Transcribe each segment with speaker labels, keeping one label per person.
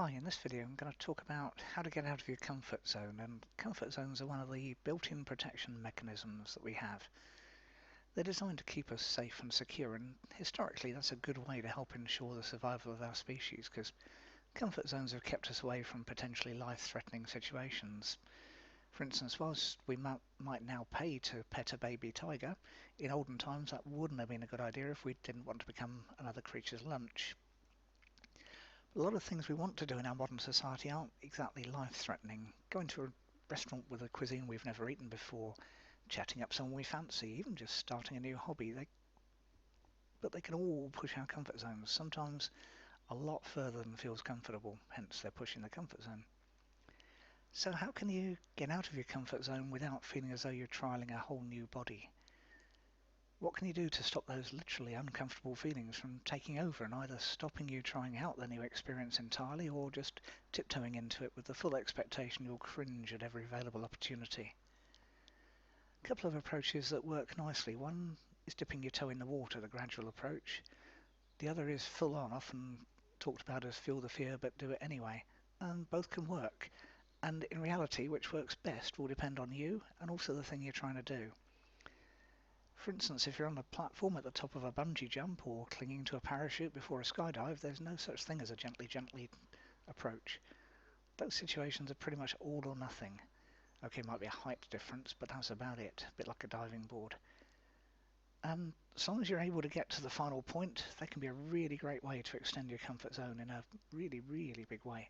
Speaker 1: Hi, in this video I'm going to talk about how to get out of your comfort zone, and comfort zones are one of the built-in protection mechanisms that we have. They're designed to keep us safe and secure, and historically that's a good way to help ensure the survival of our species, because comfort zones have kept us away from potentially life-threatening situations. For instance, whilst we might now pay to pet a baby tiger, in olden times that wouldn't have been a good idea if we didn't want to become another creature's lunch. A lot of things we want to do in our modern society aren't exactly life-threatening. Going to a restaurant with a cuisine we've never eaten before, chatting up someone we fancy, even just starting a new hobby, but they can all push our comfort zones, sometimes a lot further than feels comfortable, hence they're pushing the comfort zone. So how can you get out of your comfort zone without feeling as though you're trialing a whole new body? What can you do to stop those literally uncomfortable feelings from taking over and either stopping you trying out the new experience entirely or just tiptoeing into it with the full expectation you'll cringe at every available opportunity? A couple of approaches that work nicely. One is dipping your toe in the water, the gradual approach. The other is full on, often talked about as feel the fear but do it anyway. And both can work. And in reality, which works best will depend on you and also the thing you're trying to do. For instance, if you're on a platform at the top of a bungee jump or clinging to a parachute before a skydive, there's no such thing as a gently approach. Those situations are pretty much all or nothing. Okay, might be a height difference, but that's about it, a bit like a diving board. And as long as you're able to get to the final point, that can be a really great way to extend your comfort zone in a really, really big way.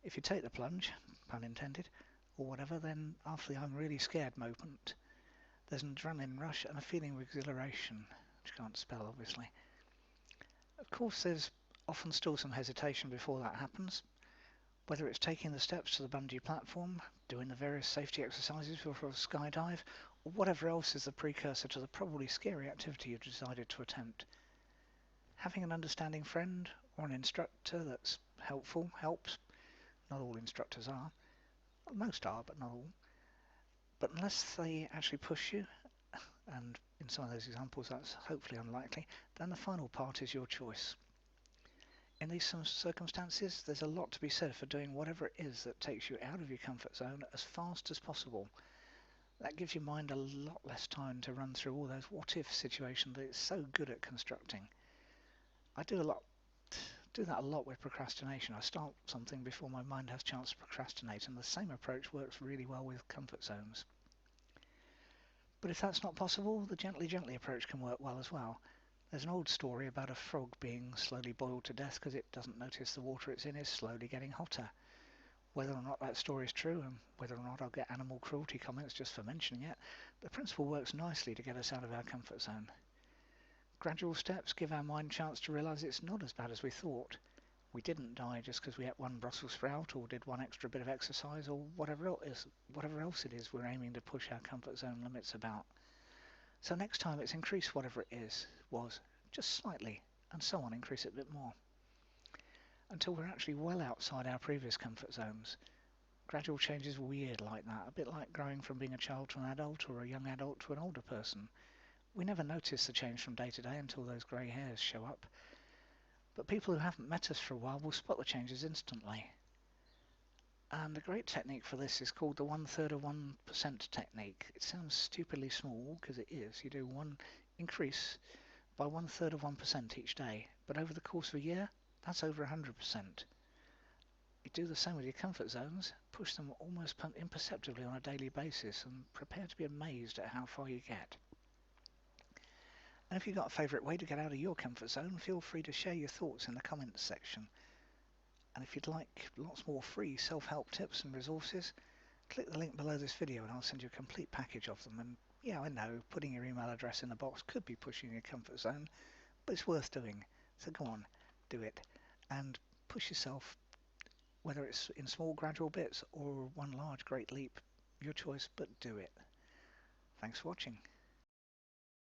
Speaker 1: If you take the plunge, pun intended, or whatever, then after the I'm really scared moment, there's an adrenaline rush and a feeling of exhilaration, which you can't spell obviously. Of course there's often still some hesitation before that happens, whether it's taking the steps to the bungee platform, doing the various safety exercises before a skydive, or whatever else is the precursor to the probably scary activity you've decided to attempt. Having an understanding friend or an instructor that's helpful helps. Not all instructors are. Most are, but not all. But unless they actually push you, and in some of those examples that's hopefully unlikely, then the final part is your choice. In these circumstances, there's a lot to be said for doing whatever it is that takes you out of your comfort zone as fast as possible. That gives your mind a lot less time to run through all those what-if situations that it's so good at constructing. I do that a lot with procrastination. I start something before my mind has a chance to procrastinate, and the same approach works really well with comfort zones. But if that's not possible, the gently approach can work well as well. There's an old story about a frog being slowly boiled to death because it doesn't notice the water it's in is slowly getting hotter. Whether or not that story is true, and whether or not I'll get animal cruelty comments just for mentioning it, the principle works nicely to get us out of our comfort zone. Gradual steps give our mind a chance to realise it's not as bad as we thought. We didn't die just because we ate one Brussels sprout or did one extra bit of exercise or whatever else it is we're aiming to push our comfort zone limits about. So next time it's increase whatever it was, just slightly, and so on, increase it a bit more. Until we're actually well outside our previous comfort zones. Gradual change is weird like that, a bit like growing from being a child to an adult or a young adult to an older person. We never notice the change from day to day until those grey hairs show up. But people who haven't met us for a while will spot the changes instantly. And a great technique for this is called the 1/3 of 1% technique. It sounds stupidly small, because it is. You do one increase by 1/3 of 1% each day, but over the course of a year, that's over 100%. You do the same with your comfort zones, push them almost imperceptibly on a daily basis, and prepare to be amazed at how far you get. And if you've got a favourite way to get out of your comfort zone, feel free to share your thoughts in the comments section. And if you'd like lots more free self-help tips and resources, click the link below this video and I'll send you a complete package of them. And yeah, I know, putting your email address in the box could be pushing your comfort zone, but it's worth doing. So go on, do it. And push yourself, whether it's in small gradual bits or one large great leap, your choice, but do it. Thanks for watching.